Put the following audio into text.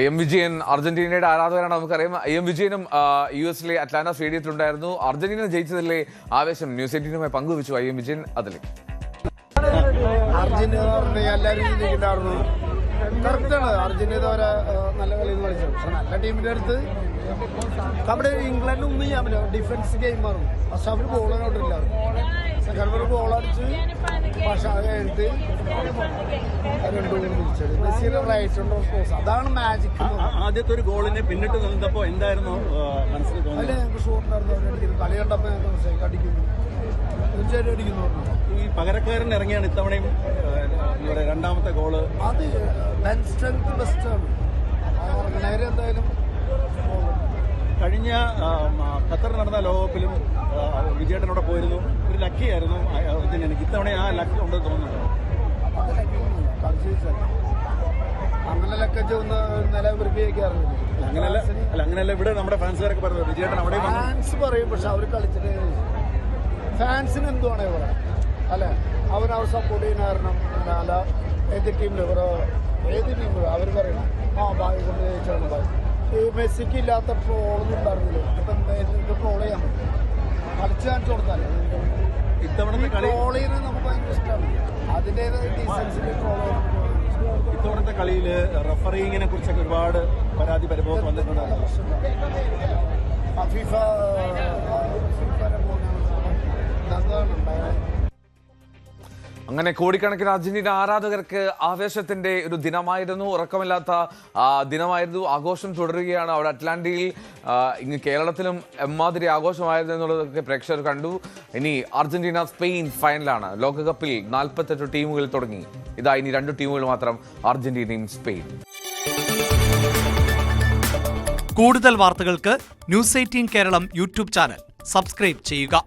M Vijayan അർജന്റീനയുടെ ആരാധകരാണ്. നമുക്കറിയാം M വിജയനും US-ലെ അറ്റ്ലാന്റ സ്റ്റേഡിയത്തിലുണ്ടായിരുന്നു. അർജന്റീന ജയിച്ചതിലെ ആവേശം ന്യൂസ് 18-മായി പങ്കുവച്ചു എം വിജയൻ. അതിൽ അർജന്റീന എല്ലാവരും കറക്റ്റാണ്. അർജന്റീന ഒരു നല്ല കളി കളിച്ചത്. പക്ഷെ നല്ല ടീമിന്റെ അടുത്ത് നമ്മുടെ ഇംഗ്ലണ്ട് ഒന്നും ചെയ്യാൻ പറ്റില്ല. ഡിഫൻസ് ഗെയിമാണ്. പക്ഷെ അവർ ബോളിനോട്ടില്ല. സെക്കൻഡ് ഒരു ബോൾ അടിച്ച് പക്ഷെ അത് കഴിഞ്ഞിട്ട് 2 ഗോൾ തിരിച്ചത്. മെസ്സിയുടെ റൈറ്റ് കോഴ്സ് അതാണ് മാജിക്. ആദ്യത്തെ ഒരു ഗോളിനെ പിന്നിട്ട് നിന്നപ്പോൾ എന്തായിരുന്നു മനസ്സിൽ തോന്നുന്നത്? അതിൽ ഞങ്ങൾക്ക് ഷോട്ടിനായിരുന്നു കളി കണ്ടപ്പോൾ ഞങ്ങൾക്ക് മനസ്സിലായി അടിക്കുന്നു, തീർച്ചയായിട്ടും അടിക്കുന്നു പറഞ്ഞു. ഈ പകരക്കാരൻ ഇറങ്ങിയാണ് ഇത്തവണയും രണ്ടാമത്തെ ഗോള്. അത് ബെൻ സ്ട്രെങ്ത് ബെസ്റ്റാണ്. ഇറങ്ങണവർ എന്തായാലും കഴിഞ്ഞ ഖത്തറിൽ നടന്ന ലോകകപ്പിലും വിജയേട്ടനോടെ പോയിരുന്നു. ഒരു ലക്കിയായിരുന്നു എനിക്ക്. ഇത്തവണ ആ ലക്ക് ഉണ്ടെന്ന് തോന്നുന്നുണ്ട്. അങ്ങനെ ലക്കച്ച് ഒന്ന് നില വൃത്തിയാക്കാറുണ്ട്. അങ്ങനെയല്ല ഇവിടെ നമ്മുടെ ഫാൻസുകാരൊക്കെ പറഞ്ഞു വിജയേട്ടൻ അവിടെ ഫാൻസ് പറയും. പക്ഷെ അവർ കളിച്ചിട്ട് ഫാൻസിന് എന്തുവാണേ പറയാം അല്ലെ. അവർ സപ്പോർട്ട് ചെയ്യുന്ന കാരണം അല്ല ഏത് ടീമിൽ ഏത് ടീമിലും അവർ പറയണം ബായ് കൊണ്ട് ജയിച്ചാണ് ബായ്. ഈ മെസ്സിക്ക് ഇല്ലാത്ത ട്രോളൊന്നും ഉണ്ടായിരുന്നില്ല. ഇപ്പം എന്തായാലും ട്രോൾ ചെയ്യാൻ പറ്റും. കളിച്ച് കാണിച്ചു കൊടുത്താലേ. ഇത്തവണത്തെ ട്രോൾ ചെയ്യുന്നത് നമുക്ക് ഭയങ്കര ഇഷ്ടമാണ്. അതിൻ്റെ ഡീസൻസിൽ ട്രോൾ ചെയ്യുന്നത്. ഇത്തവണത്തെ കളിയിൽ റഫറിങ്ങിനെ കുറിച്ചൊക്കെ ഒരുപാട് പരാതി പരിഭവം വന്നിട്ടുണ്ട്. ഫിഫ അങ്ങനെ കോടിക്കണക്കിന് അർജന്റീന ആരാധകർക്ക് ആവേശത്തിന്റെ ഒരു ദിനമായിരുന്നു. ഉറക്കമില്ലാത്ത ദിനമായിരുന്നു. ആഘോഷം തുടരുകയാണ്. അവിടെ അറ്റ്ലാന്റയിൽ ഇങ്ങ് കേരളത്തിലും എമ്മാതിരി ആഘോഷമായിരുന്നു എന്നുള്ളതൊക്കെ പ്രേക്ഷകർ കണ്ടു. ഇനി അർജന്റീന സ്പെയിൻ ഫൈനലാണ്. ലോകകപ്പിൽ 48 ടീമുകൾ തുടങ്ങി. ഇതാ ഇനി 2 ടീമുകൾ മാത്രം, അർജന്റീനയും സ്പെയിനും. കൂടുതൽ വാർത്തകൾക്ക് news 18 Keralam YouTube channel subscribe ചെയ്യുക.